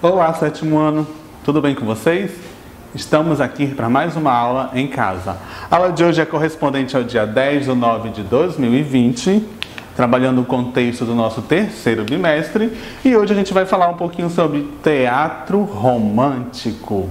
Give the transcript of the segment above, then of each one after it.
Olá, sétimo ano, tudo bem com vocês? Estamos aqui para mais uma aula em casa. A aula de hoje é correspondente ao dia 10/9/2020, trabalhando o contexto do nosso terceiro bimestre. E hoje a gente vai falar um pouquinho sobre teatro romântico.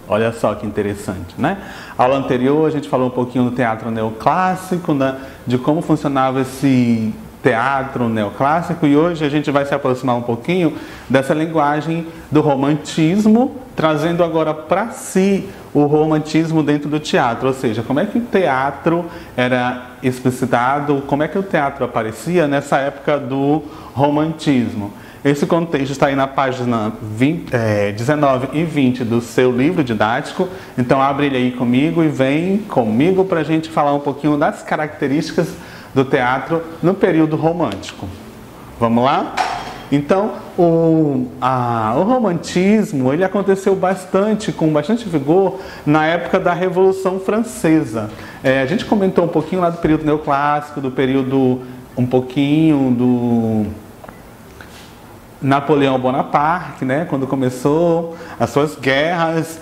Olha só que interessante, né? A aula anterior a gente falou um pouquinho do teatro neoclássico, né? De como funcionava esse teatro neoclássico, e hoje a gente vai se aproximar um pouquinho dessa linguagem do romantismo, trazendo agora para si o romantismo dentro do teatro, ou seja, como é que o teatro era explicitado, como é que o teatro aparecia nessa época do romantismo. Esse contexto está aí na página 19 e 20 do seu livro didático, então abre ele aí comigo e vem comigo para a gente falar um pouquinho das características do teatro no período romântico. Vamos lá? Então, o romantismo ele aconteceu com bastante vigor na época da Revolução Francesa. A gente comentou um pouquinho lá do período neoclássico, do período um pouquinho do Napoleão Bonaparte, né? Quando começou as suas guerras,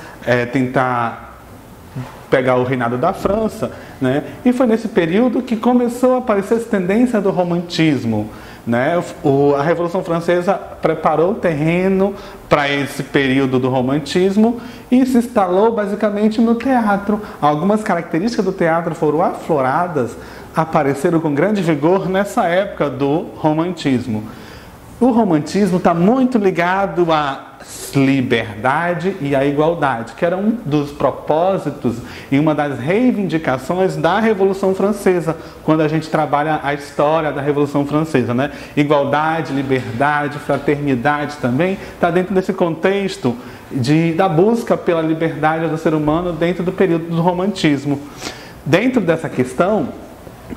tentar pegar o reinado da França, né? E foi nesse período que começou a aparecer essa tendência do romantismo, né? A Revolução Francesa preparou o terreno para esse período do romantismo e se instalou basicamente no teatro. Algumas características do teatro foram afloradas, apareceram com grande vigor nessa época do romantismo. O romantismo está muito ligado à liberdade e à igualdade, que era um dos propósitos e uma das reivindicações da Revolução Francesa, quando a gente trabalha a história da Revolução Francesa, né? Igualdade, liberdade, fraternidade também está dentro desse contexto da busca pela liberdade do ser humano dentro do período do romantismo. Dentro dessa questão,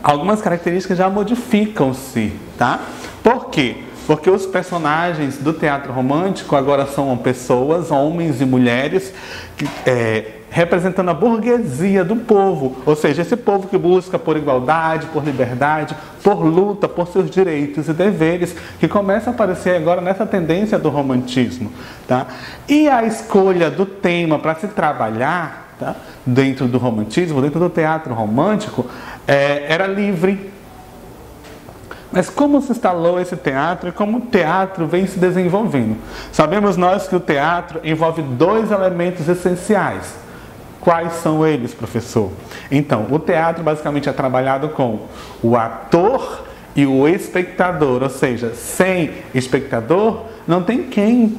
algumas características já modificam-se, tá? Por quê? Porque os personagens do teatro romântico agora são pessoas, homens e mulheres, representando a burguesia do povo. Ou seja, esse povo que busca por igualdade, por liberdade, por luta, por seus direitos e deveres, que começa a aparecer agora nessa tendência do romantismo. Tá? E a escolha do tema para se trabalhar, tá? Dentro do romantismo, dentro do teatro romântico, era livre. Mas como se instalou esse teatro e como o teatro vem se desenvolvendo? Sabemos nós que o teatro envolve dois elementos essenciais. Quais são eles, professor? Então, o teatro basicamente é trabalhado com o ator e o espectador, ou seja, sem espectador não tem quem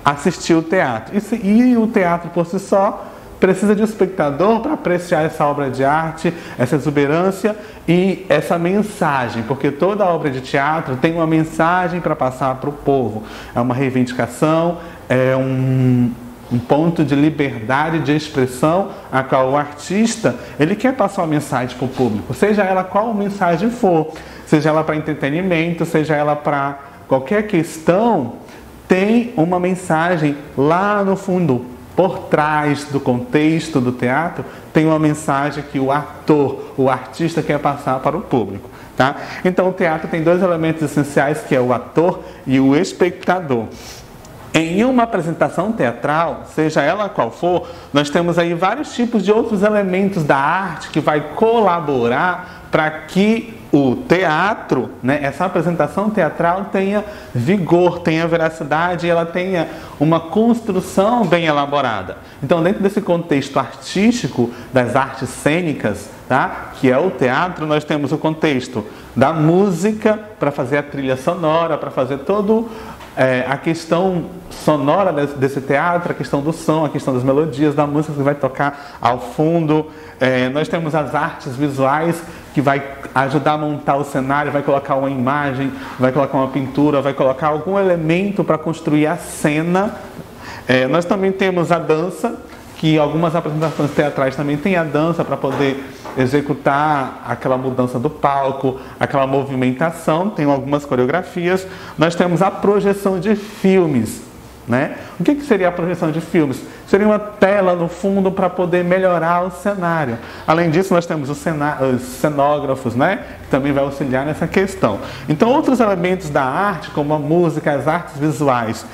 assistir o teatro. E o teatro por si só precisa de um espectador para apreciar essa obra de arte, essa exuberância e essa mensagem, porque toda obra de teatro tem uma mensagem para passar para o povo. É uma reivindicação, é um ponto de liberdade de expressão a qual o artista ele quer passar uma mensagem para o público, seja ela qual mensagem for, seja ela para entretenimento, seja ela para qualquer questão, tem uma mensagem lá no fundo. Por trás do contexto do teatro, tem uma mensagem que o ator, o artista quer passar para o público. Tá? Então, o teatro tem dois elementos essenciais, que é o ator e o espectador. Em uma apresentação teatral, seja ela qual for, nós temos aí vários tipos de outros elementos da arte que vai colaborar para que o teatro, né, essa apresentação teatral tenha vigor, tenha veracidade e ela tenha uma construção bem elaborada. Então, dentro desse contexto artístico das artes cênicas, tá, que é o teatro, nós temos o contexto da música para fazer a trilha sonora, para fazer todo a questão sonora desse teatro, a questão do som, a questão das melodias, da música que vai tocar ao fundo. Nós temos as artes visuais, que vai ajudar a montar o cenário, vai colocar uma imagem, vai colocar uma pintura, vai colocar algum elemento para construir a cena. Nós também temos a dança, que algumas apresentações teatrais também têm a dança para poder executar aquela mudança do palco, aquela movimentação, tem algumas coreografias. Nós temos a projeção de filmes, né? O que seria a projeção de filmes? Seria uma tela no fundo para poder melhorar o cenário. Além disso, nós temos os cenógrafos, né? Que também vai auxiliar nessa questão. Então, outros elementos da arte, como a música, as artes visuais,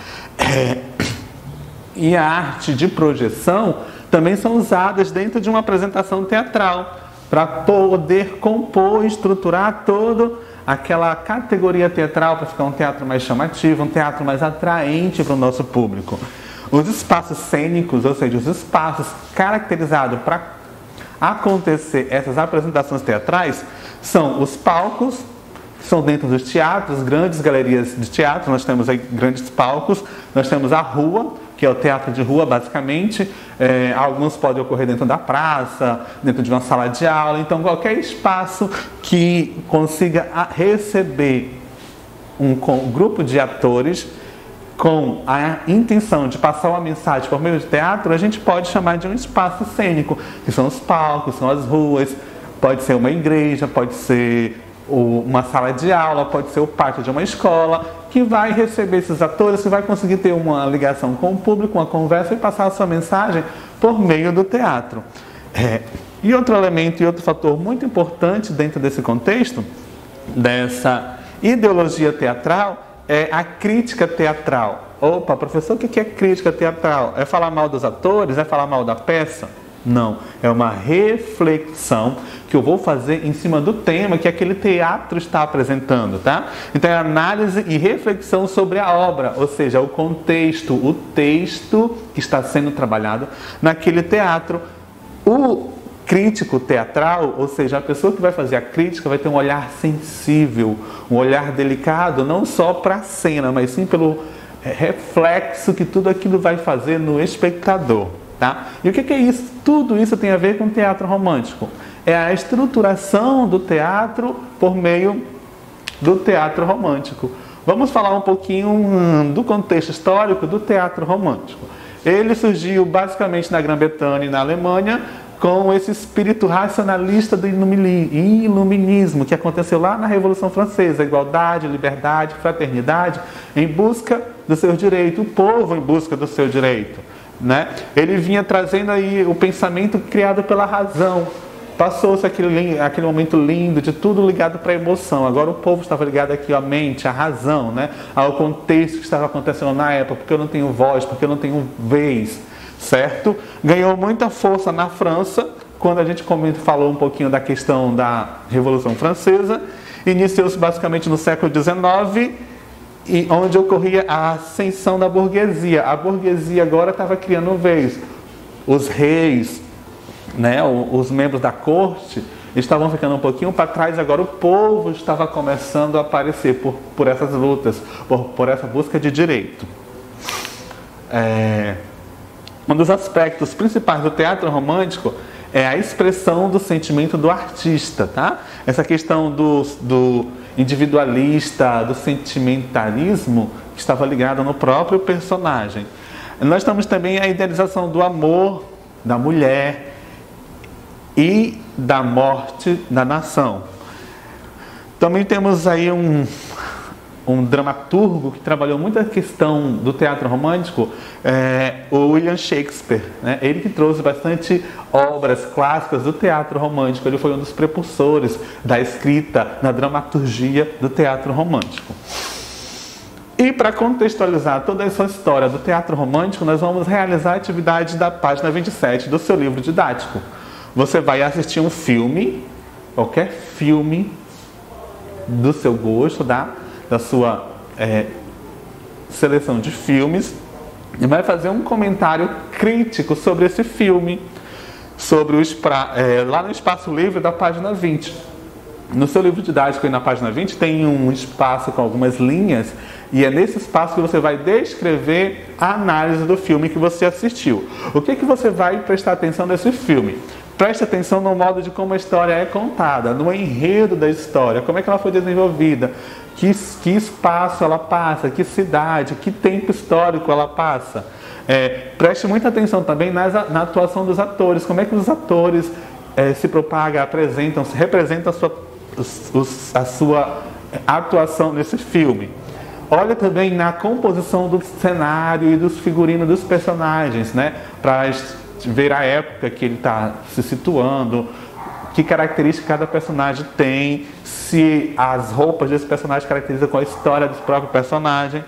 e a arte de projeção também são usadas dentro de uma apresentação teatral, para poder compor e estruturar toda aquela categoria teatral, para ficar um teatro mais chamativo, um teatro mais atraente para o nosso público. Os espaços cênicos, ou seja, os espaços caracterizados para acontecer essas apresentações teatrais, são os palcos, que são dentro dos teatros, grandes galerias de teatro, nós temos aí grandes palcos, nós temos a rua, que é o teatro de rua, basicamente. Alguns podem ocorrer dentro da praça, dentro de uma sala de aula. Então, qualquer espaço que consiga receber um grupo de atores com a intenção de passar uma mensagem por meio de teatro, a gente pode chamar de um espaço cênico, que são os palcos, são as ruas, pode ser uma igreja, pode ser uma sala de aula, pode ser o pátio de uma escola, que vai receber esses atores, que vai conseguir ter uma ligação com o público, uma conversa e passar a sua mensagem por meio do teatro. E outro elemento e outro fator muito importante dentro desse contexto, dessa ideologia teatral, é a crítica teatral. Opa, professor, o que é crítica teatral? É falar mal dos atores? É falar mal da peça? Não, é uma reflexão que eu vou fazer em cima do tema que aquele teatro está apresentando, tá? Então é análise e reflexão sobre a obra, ou seja, o contexto, o texto que está sendo trabalhado naquele teatro. O crítico teatral, ou seja, a pessoa que vai fazer a crítica vai ter um olhar sensível, um olhar delicado, não só para a cena, mas sim pelo reflexo que tudo aquilo vai fazer no espectador. Tá? E o que é isso? Tudo isso tem a ver com teatro romântico. É a estruturação do teatro por meio do teatro romântico. Vamos falar um pouquinho do contexto histórico do teatro romântico. Ele surgiu basicamente na Grã-Bretanha e na Alemanha com esse espírito racionalista do iluminismo que aconteceu lá na Revolução Francesa. Igualdade, liberdade, fraternidade, em busca do seu direito, o povo em busca do seu direito. Né? Ele vinha trazendo aí o pensamento criado pela razão. Passou-se aquele momento lindo de tudo ligado para a emoção. Agora o povo estava ligado aqui à mente, à razão, né? Ao contexto que estava acontecendo na época, porque eu não tenho voz, porque eu não tenho vez, certo? Ganhou muita força na França, quando a gente falou um pouquinho da questão da Revolução Francesa. Iniciou-se basicamente no século XIX, e onde ocorria a ascensão da burguesia. A burguesia agora estava criando vez. Os reis, né, os membros da corte estavam ficando um pouquinho para trás. Agora o povo estava começando a aparecer por essas lutas, por essa busca de direito. Um dos aspectos principais do teatro romântico é a expressão do sentimento do artista, tá? Essa questão do individualista, do sentimentalismo, que estava ligado no próprio personagem. Nós temos também a idealização do amor, da mulher e da morte da nação. Também temos aí um dramaturgo que trabalhou muito a questão do teatro romântico, o William Shakespeare, né? Ele que trouxe bastante obras clássicas do teatro romântico. Ele foi um dos precursores da escrita, da dramaturgia do teatro romântico. E para contextualizar toda essa história do teatro romântico, nós vamos realizar a atividade da página 27 do seu livro didático. Você vai assistir um filme, qualquer filme do seu gosto, da sua seleção de filmes, e vai fazer um comentário crítico sobre esse filme, sobre lá no espaço livre da página 20. No seu livro didático, aí na página 20, tem um espaço com algumas linhas, e é nesse espaço que você vai descrever a análise do filme que você assistiu. O que você vai prestar atenção nesse filme? Preste atenção no modo de como a história é contada, no enredo da história, como é que ela foi desenvolvida, que espaço ela passa, que cidade, que tempo histórico ela passa. Preste muita atenção também na atuação dos atores, como é que os atores se propagam, representam a sua atuação nesse filme. Olha também na composição do cenário e dos figurinos dos personagens, né? Para ver a época que ele está se situando, que característica cada personagem tem, se as roupas desse personagem caracterizam com a história do próprio personagem.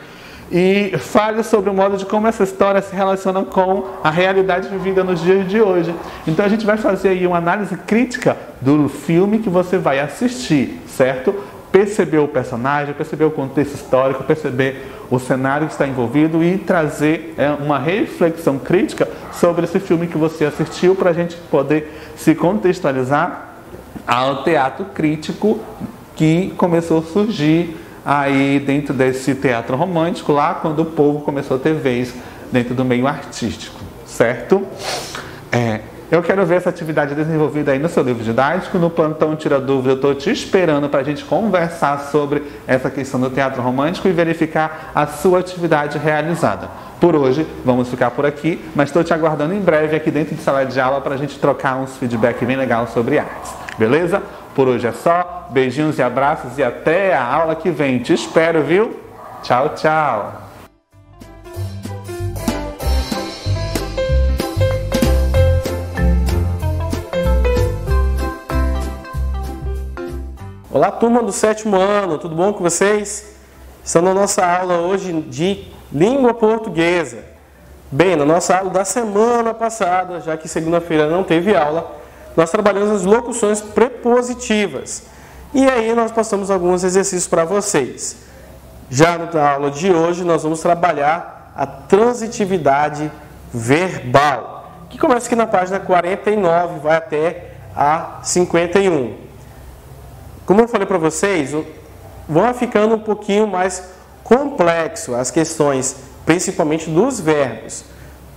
e fale sobre o modo de como essa história se relaciona com a realidade vivida nos dias de hoje. Então a gente vai fazer aí uma análise crítica do filme que você vai assistir, certo? Perceber o personagem, perceber o contexto histórico, perceber o cenário que está envolvido e trazer uma reflexão crítica sobre esse filme que você assistiu para a gente poder se contextualizar ao teatro crítico que começou a surgir aí dentro desse teatro romântico, lá quando o povo começou a ter vez dentro do meio artístico, certo? Eu quero ver essa atividade desenvolvida aí no seu livro didático, no Plantão Tira Dúvida. Eu estou te esperando para a gente conversar sobre essa questão do teatro romântico e verificar a sua atividade realizada. Por hoje, vamos ficar por aqui, mas estou te aguardando em breve aqui dentro de sala de aula para a gente trocar uns feedback bem legais sobre artes. Beleza? Por hoje é só. Beijinhos e abraços e até a aula que vem. Te espero, viu? Tchau, tchau. Olá, turma do 7º ano, tudo bom com vocês? Estamos na nossa aula hoje de língua portuguesa. Bem, na nossa aula da semana passada, já que segunda-feira não teve aula, nós trabalhamos as locuções prepositivas. E aí nós passamos alguns exercícios para vocês. Já na aula de hoje nós vamos trabalhar a transitividade verbal, que começa aqui na página 49, vai até a 51. Como eu falei para vocês, vão ficando um pouquinho mais complexo as questões, principalmente dos verbos.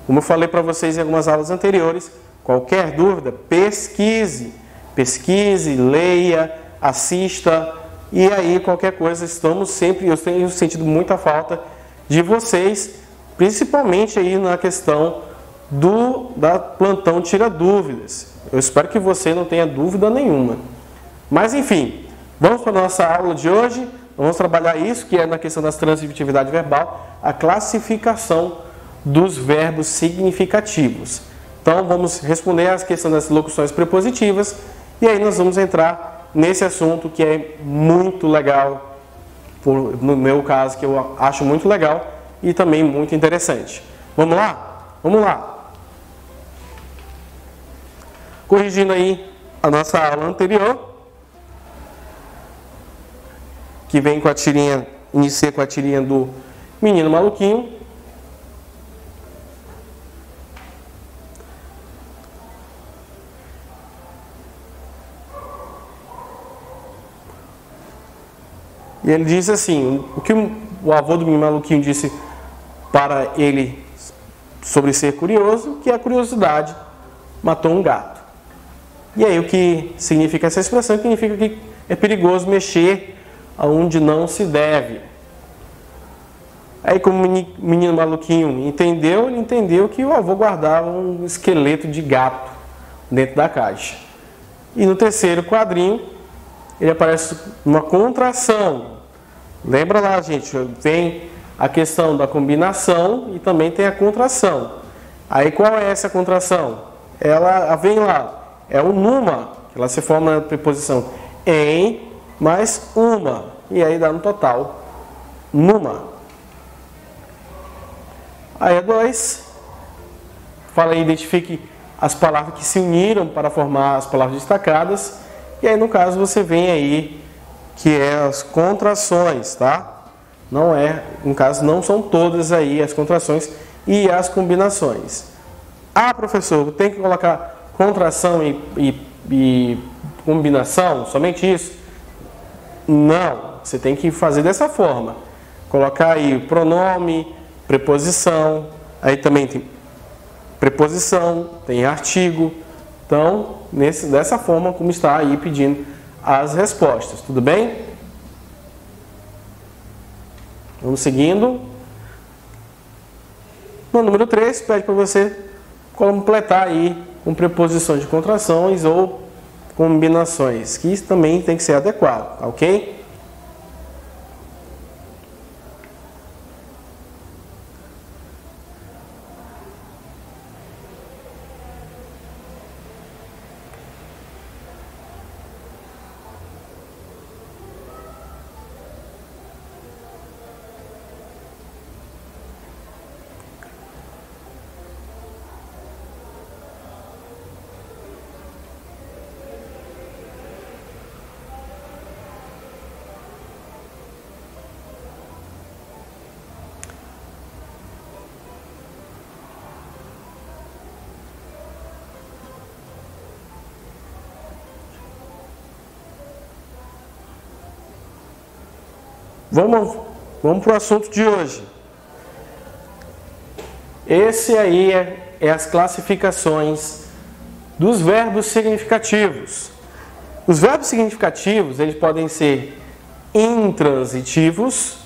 Como eu falei para vocês em algumas aulas anteriores, qualquer dúvida, pesquise. Pesquise, leia, assista, e aí qualquer coisa, eu tenho sentido muita falta de vocês, principalmente aí na questão da Plantão Tira Dúvidas. Eu espero que você não tenha dúvida nenhuma. Mas enfim, vamos para a nossa aula de hoje. Vamos trabalhar isso, que é na questão da transitividade verbal, a classificação dos verbos significativos. Então vamos responder às questões das locuções prepositivas e aí nós vamos entrar nesse assunto que é muito legal, no meu caso, que eu acho muito legal e também muito interessante. Vamos lá? Vamos lá! Corrigindo aí a nossa aula anterior, que vem com a tirinha, inicia com a tirinha do Menino Maluquinho. E ele diz assim, o que o avô do Menino Maluquinho disse para ele sobre ser curioso, que a curiosidade matou um gato. E aí o que significa essa expressão? Significa que é perigoso mexer aonde não se deve. Aí como o Menino Maluquinho ele entendeu que o avô guardava um esqueleto de gato dentro da caixa. E no terceiro quadrinho, ele aparece uma contração. Lembra lá, gente, tem a questão da combinação e também tem a contração. Aí qual é essa contração? Ela vem lá, é o numa, ela se forma na preposição em mais uma, e aí dá no total numa. Aí a 2, fala aí, identifique as palavras que se uniram para formar as palavras destacadas, e aí no caso você vem aí, que é as contrações, tá? Não é, no caso não são todas aí as contrações e as combinações. Ah, professor, tem que colocar contração e combinação, somente isso? Não, você tem que fazer dessa forma. Colocar aí o pronome, preposição, aí também tem preposição, tem artigo. Então, dessa forma como está aí pedindo as respostas, tudo bem? Vamos seguindo. No número 3, pede para você completar aí com preposições de contrações ou combinações, que isso também tem que ser adequado, ok? vamos para o assunto de hoje. Esse aí é as classificações dos verbos significativos. Os verbos significativos, eles podem ser intransitivos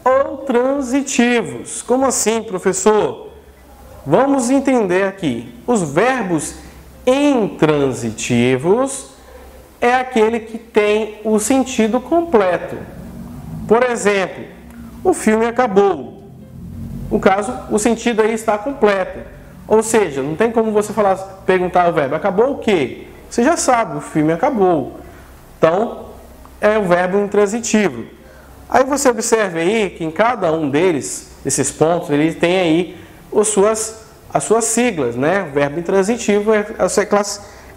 ou transitivos. Como assim, professor? Vamos entender aqui. Os verbos intransitivos é aquele que tem o sentido completo. Por exemplo, o filme acabou. No caso, o sentido aí está completo. Ou seja, não tem como você perguntar ao verbo, acabou o quê? Você já sabe, o filme acabou. Então, é o verbo intransitivo. Aí você observa aí que em cada um desses pontos, ele tem aí as suas siglas, né? O verbo intransitivo,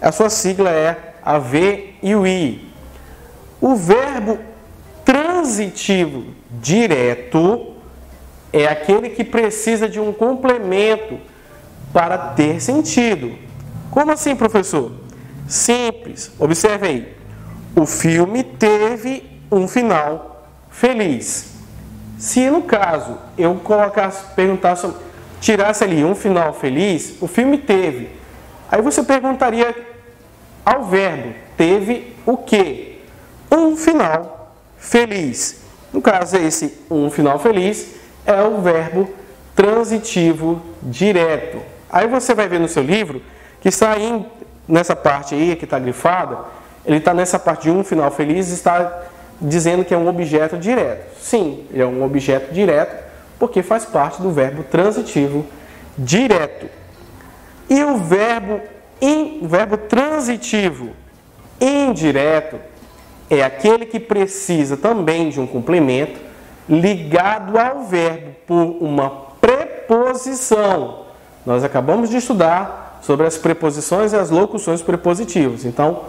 a sua sigla é a V e o I. O verbo transitivo direto é aquele que precisa de um complemento para ter sentido. Como assim, professor? Simples. Observe aí. O filme teve um final feliz. Se no caso eu tirasse ali um final feliz, o filme teve. Aí você perguntaria ao verbo, teve o quê? Um final feliz. No caso, esse um final feliz é o verbo transitivo direto. Aí você vai ver no seu livro que está aí nessa parte aí que está grifada, ele está nessa parte de um final feliz e está dizendo que é um objeto direto. Sim, ele é um objeto direto porque faz parte do verbo transitivo direto. E o verbo transitivo indireto é aquele que precisa também de um complemento ligado ao verbo por uma preposição. Nós acabamos de estudar sobre as preposições e as locuções prepositivas. Então,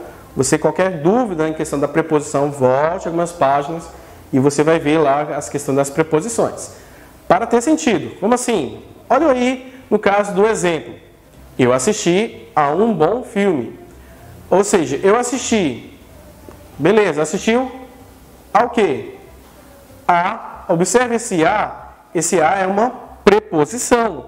qualquer dúvida em questão da preposição, volte algumas páginas e você vai ver lá as questões das preposições. Para ter sentido. Como assim? Olha aí no caso do exemplo. Eu assisti a um bom filme. Ou seja, eu assisti. Beleza, assistiu ao quê? Observe esse A. Esse A é uma preposição.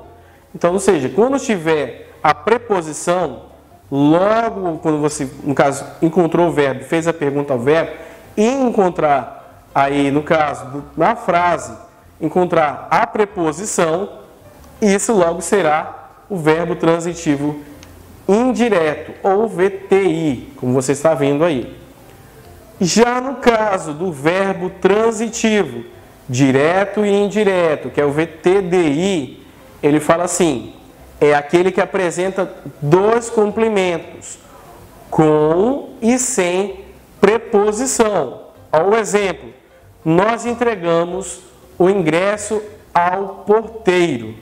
Então, ou seja, quando tiver a preposição, logo quando você, no caso, encontrou o verbo, fez a pergunta ao verbo, e encontrar aí, no caso, na frase, encontrar a preposição, isso logo será o verbo transitivo indireto, ou VTI, como você está vendo aí. Já no caso do verbo transitivo, direto e indireto, que é o VTDI, ele fala assim, é aquele que apresenta dois complementos, com e sem preposição. Olha o exemplo, nós entregamos o ingresso ao porteiro.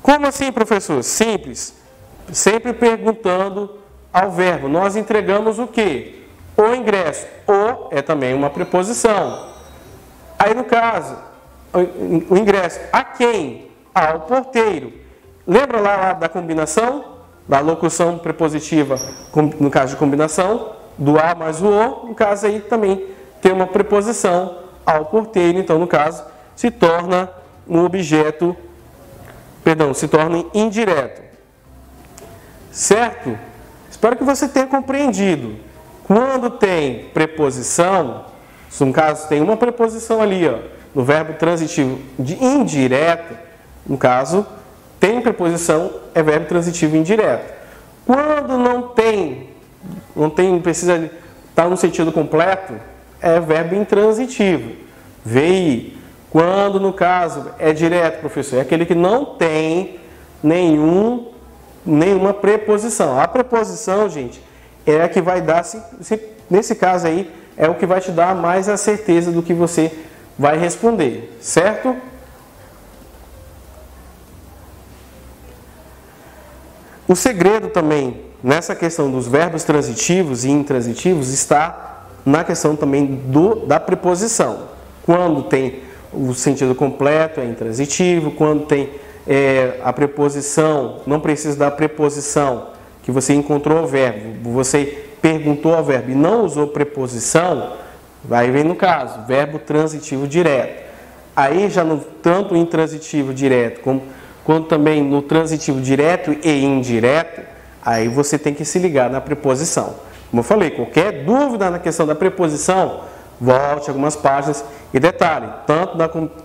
Como assim, professor? Simples, sempre perguntando ao verbo, nós entregamos o quê? O ingresso. O é também uma preposição. Aí no caso, o ingresso a quem? Ao porteiro. Lembra lá da combinação? Da locução prepositiva, no caso de combinação, do a mais o o, no caso aí também tem uma preposição ao porteiro, então no caso se torna um objeto, se torna indireto. Certo? Espero que você tenha compreendido. Quando tem preposição, se no caso tem uma preposição ali, ó, no verbo transitivo de indireto, no caso, tem preposição, é verbo transitivo indireto. Quando não precisa estar no sentido completo, é verbo intransitivo. VI. Quando, no caso, é direto, professor, é aquele que não tem nenhuma preposição. A preposição, gente, é a que vai dar, nesse caso aí, é o que vai te dar mais a certeza do que você vai responder, certo? O segredo também nessa questão dos verbos transitivos e intransitivos está na questão também da preposição. Quando tem o sentido completo é intransitivo, quando tem a preposição, não precisa da preposição, que você encontrou o verbo, você perguntou ao verbo e não usou preposição, Aí vem no caso, verbo transitivo direto. Aí já no tanto intransitivo direto quanto também no transitivo direto e indireto, aí você tem que se ligar na preposição. Como eu falei, qualquer dúvida na questão da preposição, volte algumas páginas e detalhe, tanto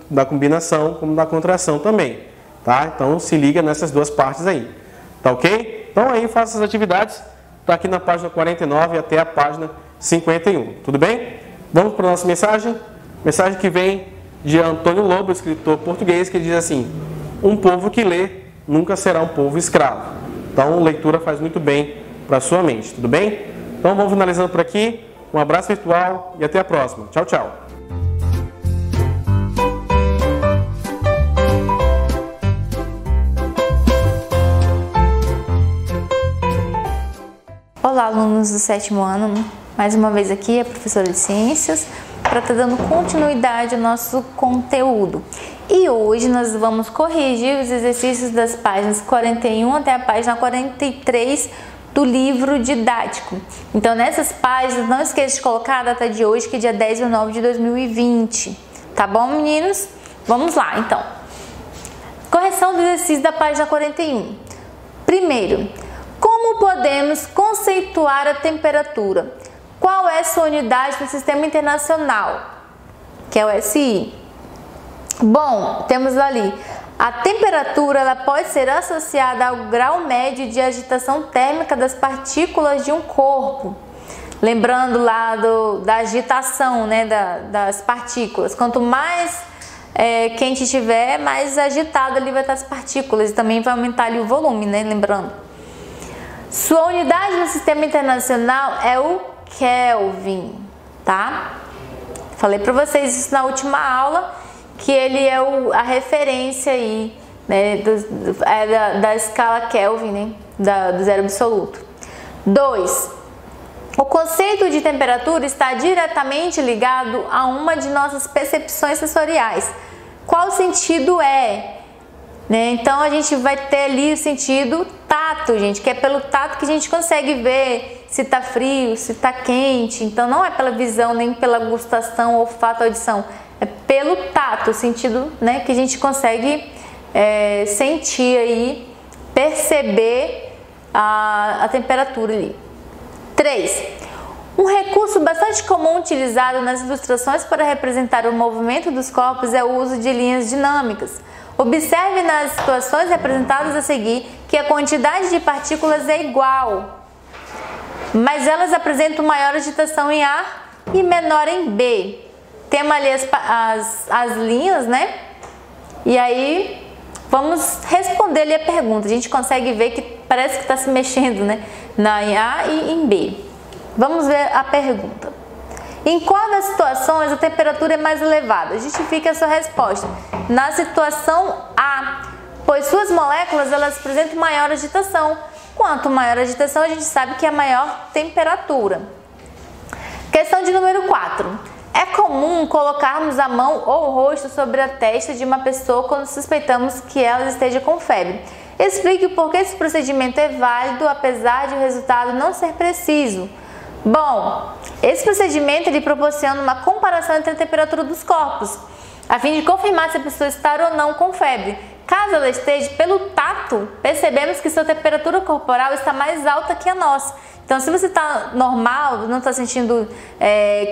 da combinação como da contração também, tá? Então se liga nessas duas partes aí, tá ok? Então aí faça as atividades, tá aqui na página 49 até a página 51, tudo bem? Vamos para a nossa mensagem? Mensagem que vem de Antônio Lobo, escritor português, que diz assim: um povo que lê nunca será um povo escravo. Então leitura faz muito bem para a sua mente, tudo bem? Então vamos finalizando por aqui. Um abraço virtual e até a próxima. Tchau, tchau. Olá, alunos do 7º ano. Mais uma vez aqui, a professora de Ciências, para estar dando continuidade ao nosso conteúdo. E hoje nós vamos corrigir os exercícios das páginas 41 até a página 43 do livro didático. Então, nessas páginas, não esqueça de colocar a data de hoje, que é dia 10/9 de 2020. Tá bom, meninos? Vamos lá, então. Correção do exercício da página 41. Primeiro, como podemos conceituar a temperatura? Qual é sua unidade no sistema internacional? Que é o SI. Bom, temos ali. A temperatura ela pode ser associada ao grau médio de agitação térmica das partículas de um corpo. Lembrando lá da agitação, né, das partículas. Quanto mais quente estiver, mais agitado ali vai estar as partículas. E também vai aumentar ali o volume, né, lembrando. Sua unidade no sistema internacional é o Kelvin, tá? Falei para vocês isso na última aula, que ele é a referência aí, né, da escala Kelvin, né, do zero absoluto. 2. O conceito de temperatura está diretamente ligado a uma de nossas percepções sensoriais. Qual sentido é? Né? Então a gente vai ter ali o sentido tato, gente, que é pelo tato que a gente consegue ver se tá frio, se tá quente. Então não é pela visão, nem pela gustação, olfato, audição. É pelo tato, o sentido, né, que a gente consegue sentir aí, perceber a temperatura ali. 3. Um recurso bastante comum utilizado nas ilustrações para representar o movimento dos corpos é o uso de linhas dinâmicas. Observe nas situações representadas a seguir que a quantidade de partículas é igual, mas elas apresentam maior agitação em A e menor em B. Temos ali as linhas, né? E aí vamos responder ali a pergunta. A gente consegue ver que parece que está se mexendo, né? Em A e em B. Vamos ver a pergunta. Em qual das situações a temperatura é mais elevada? Justifique a sua resposta. Na situação A, pois suas moléculas elas apresentam maior agitação. Quanto maior a agitação, a gente sabe que é maior temperatura. Questão de número 4. É comum colocarmos a mão ou o rosto sobre a testa de uma pessoa quando suspeitamos que ela esteja com febre. Explique por que esse procedimento é válido, apesar de o resultado não ser preciso. Bom, esse procedimento ele proporciona uma comparação entre a temperatura dos corpos, a fim de confirmar se a pessoa está ou não com febre. Caso ela esteja, pelo tato, percebemos que sua temperatura corporal está mais alta que a nossa. Então, se você está normal, não está sentindo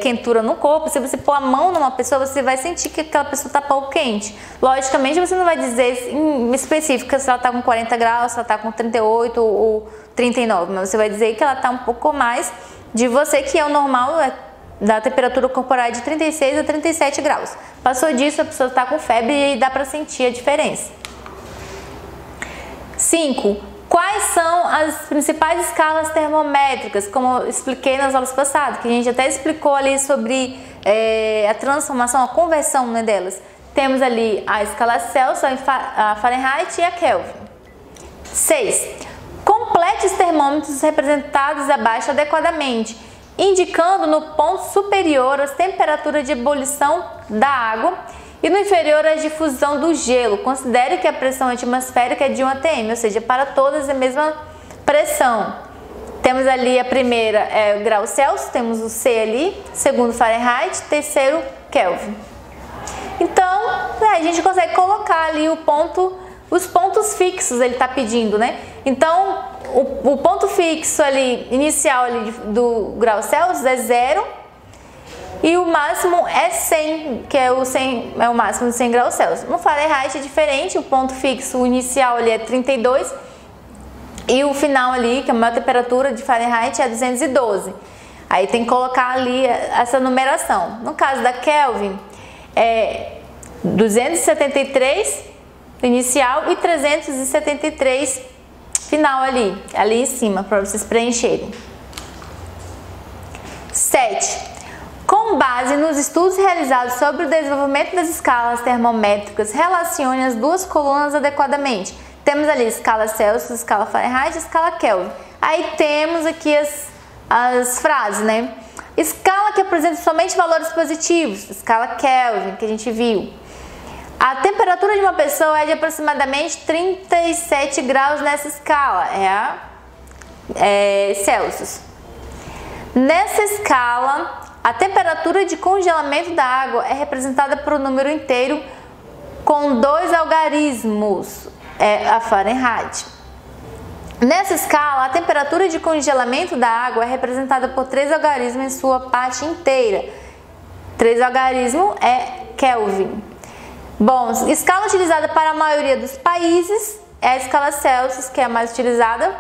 quentura no corpo, se você pôr a mão numa pessoa, você vai sentir que aquela pessoa está pouco quente. Logicamente, você não vai dizer em específico se ela está com 40 graus, se ela está com 38 ou 39, mas você vai dizer que ela está um pouco mais de você, que é o normal da temperatura corporal de 36 a 37 graus. Passou disso, a pessoa está com febre e dá para sentir a diferença. 5. Quais são as principais escalas termométricas, como eu expliquei nas aulas passadas, que a gente até explicou ali sobre a transformação, a conversão, né, delas. Temos ali a escala Celsius, a Fahrenheit e a Kelvin. 6. Complete os termômetros representados abaixo adequadamente, indicando no ponto superior as temperaturas de ebulição da água e no inferior a difusão do gelo. Considere que a pressão atmosférica é de 1 atm, ou seja, para todas a mesma pressão. Temos ali a primeira é o grau Celsius, temos o C ali, segundo Fahrenheit, terceiro Kelvin. Então, a gente consegue colocar ali os pontos fixos ele está pedindo, né? Então, o ponto fixo ali, inicial ali do grau Celsius é 0 e o máximo é 100, que é o máximo de 100 graus Celsius. No Fahrenheit é diferente, o ponto fixo, o inicial ali é 32 e o final ali, que é a maior temperatura de Fahrenheit, é 212. Aí tem que colocar ali essa numeração. No caso da Kelvin, é 273 inicial e 373 final ali em cima, para vocês preencherem. 7. Com base nos estudos realizados sobre o desenvolvimento das escalas termométricas, relacione as duas colunas adequadamente. Temos ali escala Celsius, escala Fahrenheit e escala Kelvin. Aí temos aqui as frases, né? Escala que apresenta somente valores positivos, escala Kelvin, que a gente viu. A temperatura de uma pessoa é de aproximadamente 37 graus nessa escala, é Celsius. Nessa escala, a temperatura de congelamento da água é representada por um número inteiro com 2 algarismos, a Fahrenheit. Nessa escala, a temperatura de congelamento da água é representada por 3 algarismos em sua parte inteira. 3 algarismo é Kelvin. Bom, escala utilizada para a maioria dos países é a escala Celsius, que é a mais utilizada.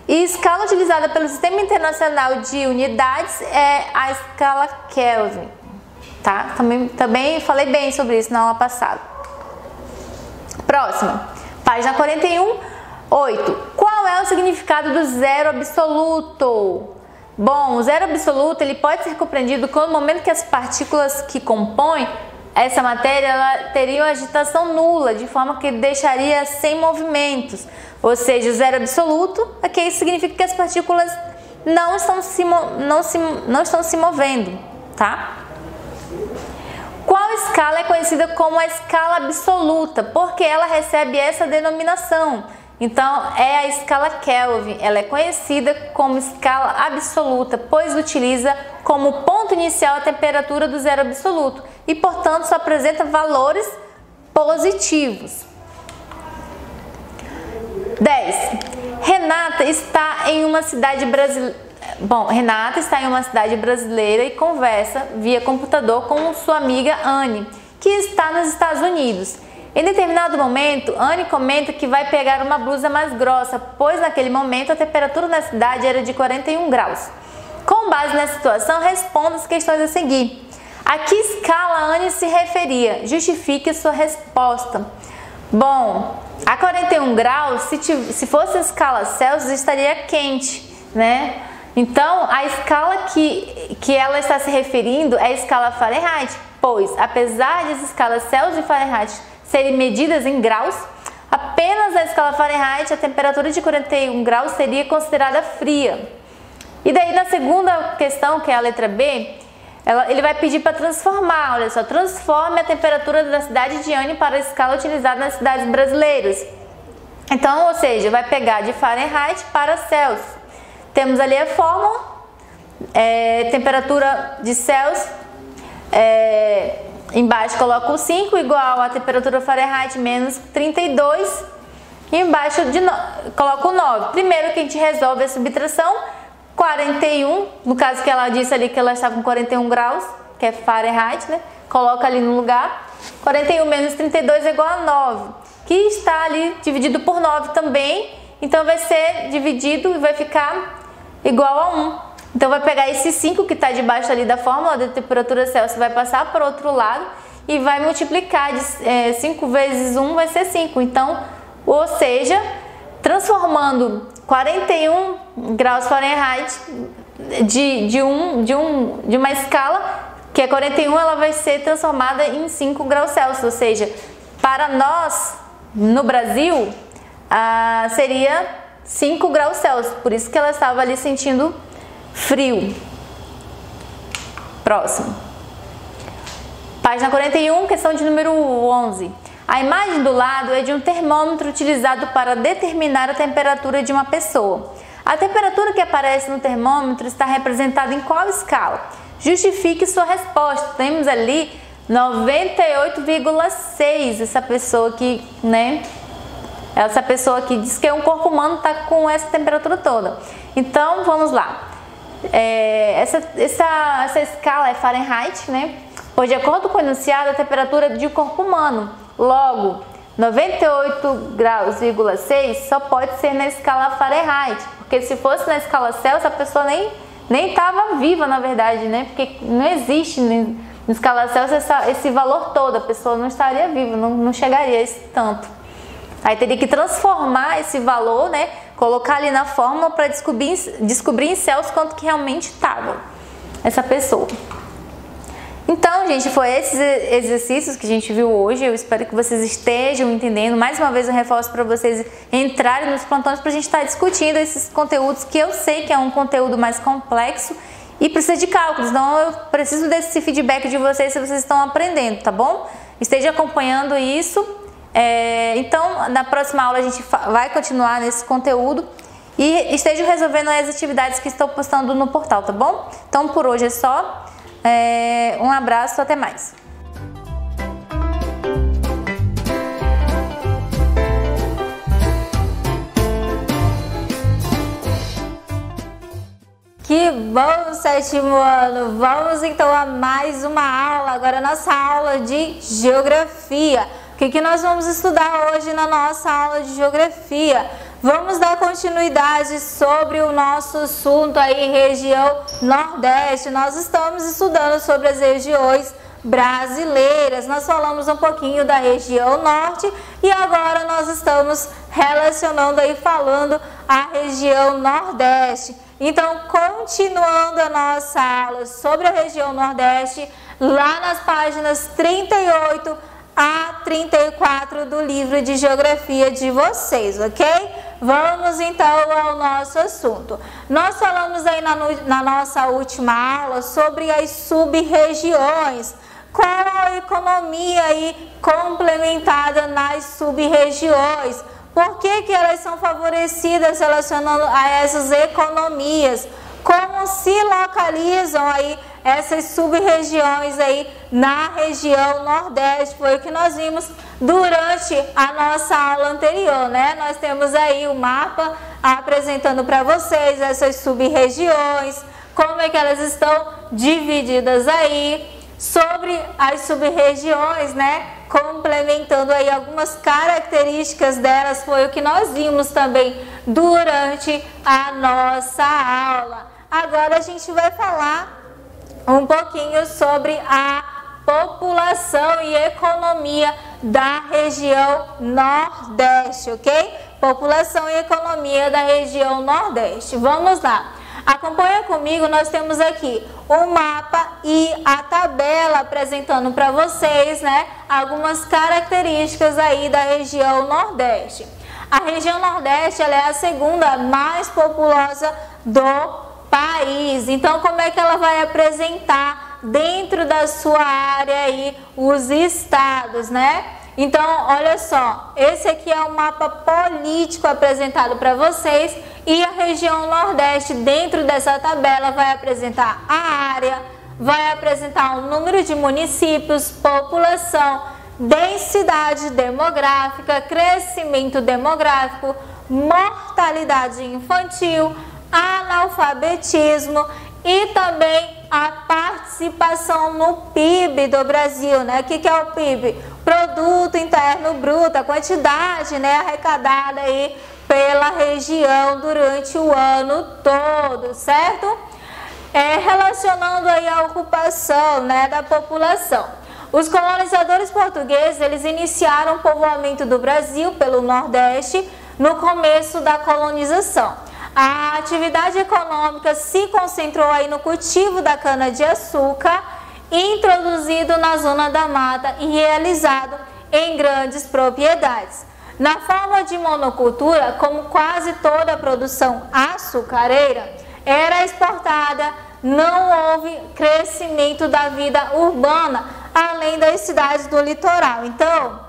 E escala utilizada pelo Sistema Internacional de Unidades é a escala Kelvin. Tá? Também falei bem sobre isso na aula passada. Próxima, página 41, 8. Qual é o significado do zero absoluto? Bom, o zero absoluto ele pode ser compreendido no momento que as partículas que compõem essa matéria ela teria uma agitação nula, de forma que deixaria sem movimentos. Ou seja, o zero absoluto, aqui significa que as partículas não estão se movendo, tá? Qual escala é conhecida como a escala absoluta? Porque ela recebe essa denominação. Então, é a escala Kelvin. Ela é conhecida como escala absoluta, pois utiliza como ponto inicial a temperatura do zero absoluto e, portanto, só apresenta valores positivos. 10. Renata está em uma cidade brasileira. Renata está em uma cidade brasileira e conversa via computador com sua amiga Anne, que está nos Estados Unidos. Em determinado momento, Anne comenta que vai pegar uma blusa mais grossa, pois naquele momento a temperatura na cidade era de 41 graus. Com base nessa situação, responda as questões a seguir. A que escala Anne se referia? Justifique sua resposta. Bom, a 41 graus, se fosse a escala Celsius, estaria quente, né? Então, a escala que ela está se referindo é a escala Fahrenheit, pois, apesar de as escalas Celsius e Fahrenheit serem medidas em graus, apenas na escala Fahrenheit a temperatura de 41 graus seria considerada fria. E daí, na segunda questão, que é a letra B, ele vai pedir para transformar, olha só, transforme a temperatura da cidade de Anne para a escala utilizada nas cidades brasileiras. Então, ou seja, vai pegar de Fahrenheit para Celsius. Temos ali a fórmula, temperatura de Celsius, embaixo coloca o 5 igual a temperatura Fahrenheit menos 32 e embaixo coloca o 9. Primeiro que a gente resolve a subtração, 41, no caso que ela disse ali que ela está com 41 graus, que é Fahrenheit, né? Coloca ali no lugar, 41 menos 32 é igual a 9, que está ali dividido por 9 também, então vai ser dividido e vai ficar igual a 1. Então vai pegar esse 5 que está debaixo ali da fórmula da temperatura Celsius, vai passar para o outro lado e vai multiplicar, 5 vezes 1 vai ser 5, então, ou seja, transformando 41 graus Fahrenheit de uma escala, que é 41, ela vai ser transformada em 5 graus Celsius, ou seja, para nós, no Brasil, seria 5 graus Celsius, por isso que ela estava ali sentindo frio. Próximo. Página 41, questão de número 11. A imagem do lado é de um termômetro utilizado para determinar a temperatura de uma pessoa. A temperatura que aparece no termômetro está representada em qual escala? Justifique sua resposta. Temos ali 98,6. Essa pessoa que, né? Essa pessoa que diz que um corpo humano está com essa temperatura toda. Então, vamos lá. Essa escala é Fahrenheit, né? Pois de acordo com o enunciado, a temperatura de um corpo humano. Logo, 98,6 só pode ser na escala Fahrenheit, porque se fosse na escala Celsius, a pessoa nem estava viva, na verdade, né? Porque não existe na escala Celsius esse valor todo, a pessoa não estaria viva, não chegaria a esse tanto. Aí teria que transformar esse valor, né? Colocar ali na fórmula para descobrir em Celsius quanto que realmente estava essa pessoa. Então, gente, foi esses exercícios que a gente viu hoje. Eu espero que vocês estejam entendendo. Mais uma vez eu reforço para vocês entrarem nos plantões para a gente estar discutindo esses conteúdos que eu sei que é um conteúdo mais complexo e precisa de cálculos. Então, eu preciso desse feedback de vocês se vocês estão aprendendo, tá bom? Esteja acompanhando isso. Então, na próxima aula a gente vai continuar nesse conteúdo e esteja resolvendo as atividades que estou postando no portal, tá bom? Então, por hoje é só. Um abraço, até mais. Que bom, sétimo ano! Vamos então a mais uma aula, agora a nossa aula de Geografia. O que nós vamos estudar hoje na nossa aula de Geografia? Vamos dar continuidade sobre o nosso assunto aí, região Nordeste. Nós estamos estudando sobre as regiões brasileiras. Nós falamos um pouquinho da região Norte e agora nós estamos relacionando aí, falando a região Nordeste. Então, continuando a nossa aula sobre a região Nordeste, lá nas páginas 38 a 34 do livro de Geografia de vocês, ok? Vamos então ao nosso assunto. Nós falamos aí na nossa última aula sobre as sub-regiões. Qual a economia aí complementada nas sub-regiões? Por que elas são favorecidas relacionando a essas economias? Como se localizam aí essas sub-regiões aí na região Nordeste? Foi o que nós vimos durante a nossa aula anterior, né? Nós temos aí o mapa apresentando para vocês essas sub-regiões, como é que elas estão divididas aí, sobre as sub-regiões, né? Complementando aí algumas características delas, foi o que nós vimos também durante a nossa aula. Agora a gente vai falar um pouquinho sobre a população e economia da região Nordeste, ok? População e economia da região Nordeste. Vamos lá. Acompanha comigo, nós temos aqui o mapa e a tabela apresentando para vocês, né, algumas características aí da região Nordeste. A região Nordeste, ela é a segunda mais populosa do país. Então, como é que ela vai apresentar dentro da sua área aí os estados, né? Então, olha só, esse aqui é o mapa político apresentado para vocês e a região Nordeste dentro dessa tabela vai apresentar a área, vai apresentar o número de municípios, população, densidade demográfica, crescimento demográfico, mortalidade infantil, analfabetismo e também a participação no PIB do Brasil, né? O que é o PIB? Produto Interno Bruto, a quantidade, né, arrecadada aí pela região durante o ano todo, certo? Relacionando aí a ocupação, né, da população. Os colonizadores portugueses, eles iniciaram o povoamento do Brasil pelo Nordeste no começo da colonização. A atividade econômica se concentrou aí no cultivo da cana-de-açúcar, introduzido na zona da mata e realizado em grandes propriedades. Na forma de monocultura, como quase toda a produção açucareira era exportada, não houve crescimento da vida urbana, além das cidades do litoral. Então,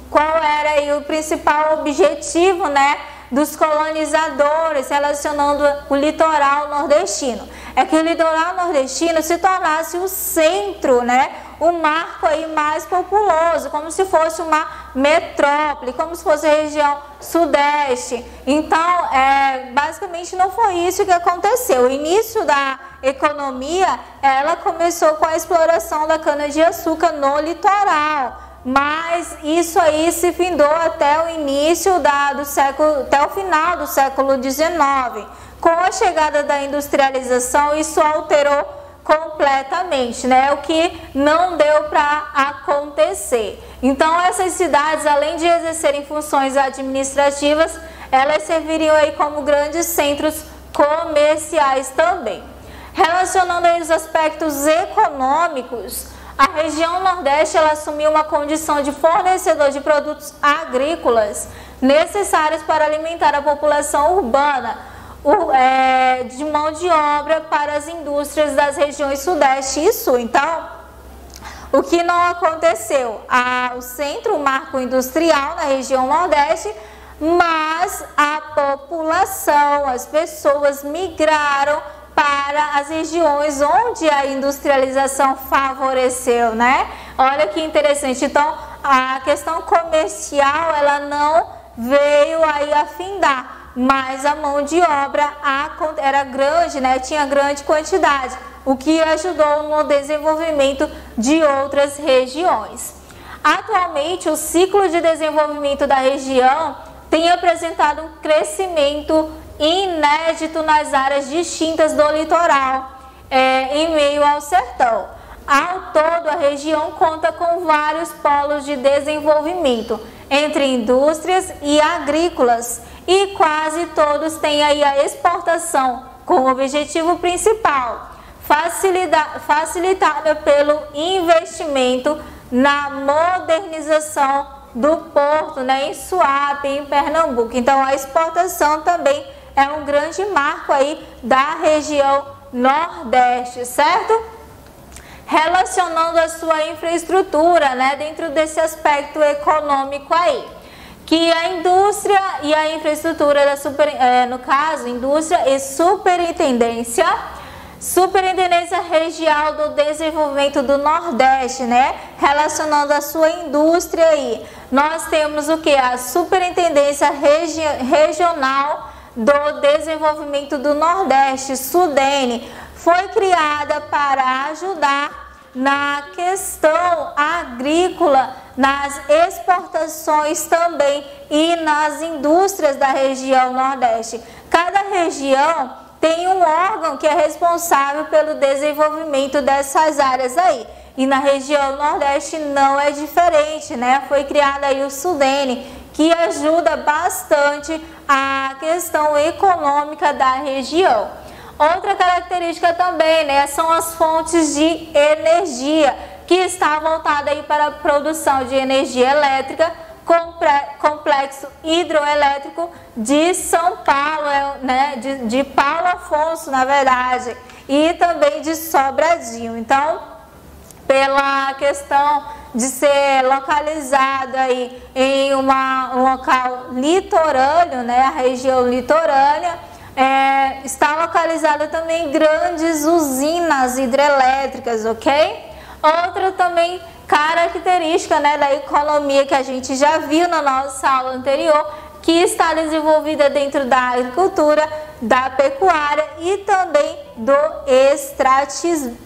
qual era aí o principal objetivo, né, dos colonizadores relacionando o litoral nordestino. É que o litoral nordestino se tornasse o centro, né, o marco aí mais populoso, como se fosse uma metrópole, como se fosse a região sudeste. Então, basicamente não foi isso que aconteceu. O início da economia, ela começou com a exploração da cana-de-açúcar no litoral. Mas isso aí se findou até o início do século, até o final do século XIX. Com a chegada da industrialização, isso alterou completamente, né? O que não deu para acontecer. Então, essas cidades, além de exercerem funções administrativas, elas serviriam aí como grandes centros comerciais também. Relacionando aí os aspectos econômicos, a região Nordeste ela assumiu uma condição de fornecedor de produtos agrícolas necessários para alimentar a população urbana, de mão de obra para as indústrias das regiões Sudeste e Sul. Então, o que não aconteceu? O centro, o marco industrial na região Nordeste, mas a população, as pessoas migraram para as regiões onde a industrialização favoreceu, né? Olha que interessante. Então, a questão comercial, ela não veio aí afindar, mas a mão de obra era grande, né? Tinha grande quantidade, o que ajudou no desenvolvimento de outras regiões. Atualmente, o ciclo de desenvolvimento da região tem apresentado um crescimento inédito nas áreas distintas do litoral, em meio ao sertão. Ao todo, a região conta com vários polos de desenvolvimento, entre indústrias e agrícolas, e quase todos têm aí a exportação como objetivo principal, facilitada pelo investimento na modernização do porto, né, em Suape, em Pernambuco. Então, a exportação também é um grande marco aí da região Nordeste, certo? Relacionando a sua infraestrutura, né, dentro desse aspecto econômico aí, que a indústria e a infraestrutura no caso, indústria e Superintendência Regional do Desenvolvimento do Nordeste, né, relacionando a sua indústria aí. Nós temos o que? A Superintendência Regional do Desenvolvimento do Nordeste, SUDENE, foi criada para ajudar na questão agrícola, nas exportações também e nas indústrias da região Nordeste. Cada região tem um órgão que é responsável pelo desenvolvimento dessas áreas aí. E na região Nordeste não é diferente, né? Foi criada aí o SUDENE, que ajuda bastante a questão econômica da região. Outra característica também, né, são as fontes de energia, que está voltada aí para a produção de energia elétrica, complexo hidroelétrico de São Paulo, né, de Paulo Afonso, na verdade, e também de Sobradinho. Então, pela questão de ser localizado aí em um local litorâneo, né, a região litorânea, está localizada também grandes usinas hidrelétricas, ok? Outra também característica, né, da economia que a gente já viu na nossa aula anterior, que está desenvolvida dentro da agricultura, da pecuária e também do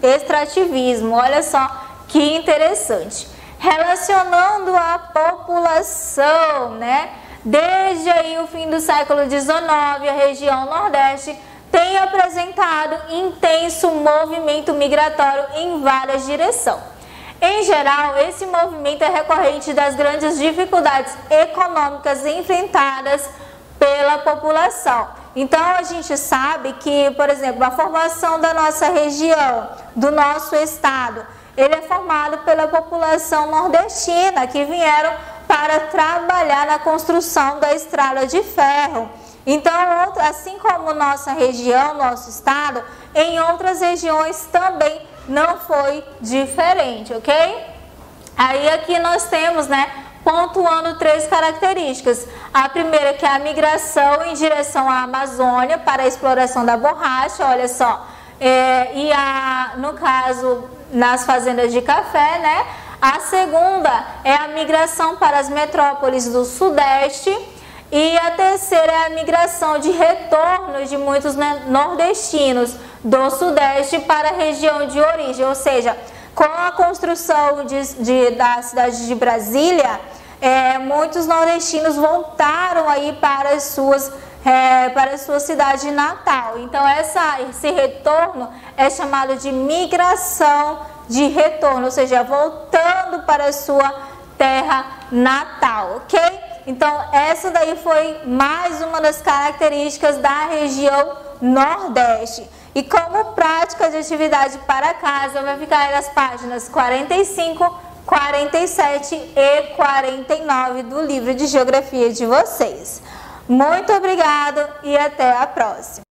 extrativismo. Olha só que interessante. Relacionando a população, né? Desde aí o fim do século XIX, a região Nordeste tem apresentado intenso movimento migratório em várias direções. Em geral, esse movimento é recorrente das grandes dificuldades econômicas enfrentadas pela população. Então, a gente sabe que, por exemplo, a formação da nossa região, do nosso estado, ele é formado pela população nordestina, que vieram para trabalhar na construção da estrada de ferro. Então, assim como nossa região, nosso estado, em outras regiões também não foi diferente, ok? Aí aqui nós temos, né, pontuando 3 características. A primeira, que é a migração em direção à Amazônia para a exploração da borracha, olha só, no caso, nas fazendas de café, né? A segunda é a migração para as metrópoles do Sudeste. E a terceira é a migração de retorno de muitos nordestinos do Sudeste para a região de origem, ou seja, com a construção da cidade de Brasília, muitos nordestinos voltaram aí para a sua cidade natal. Então esse retorno é chamado de migração de retorno, ou seja, voltando para a sua terra natal, ok? Então essa daí foi mais uma das características da região Nordeste. E como prática de atividade para casa, vai ficar aí nas páginas 45, 47 e 49 do livro de Geografia de vocês. Muito obrigado e até a próxima!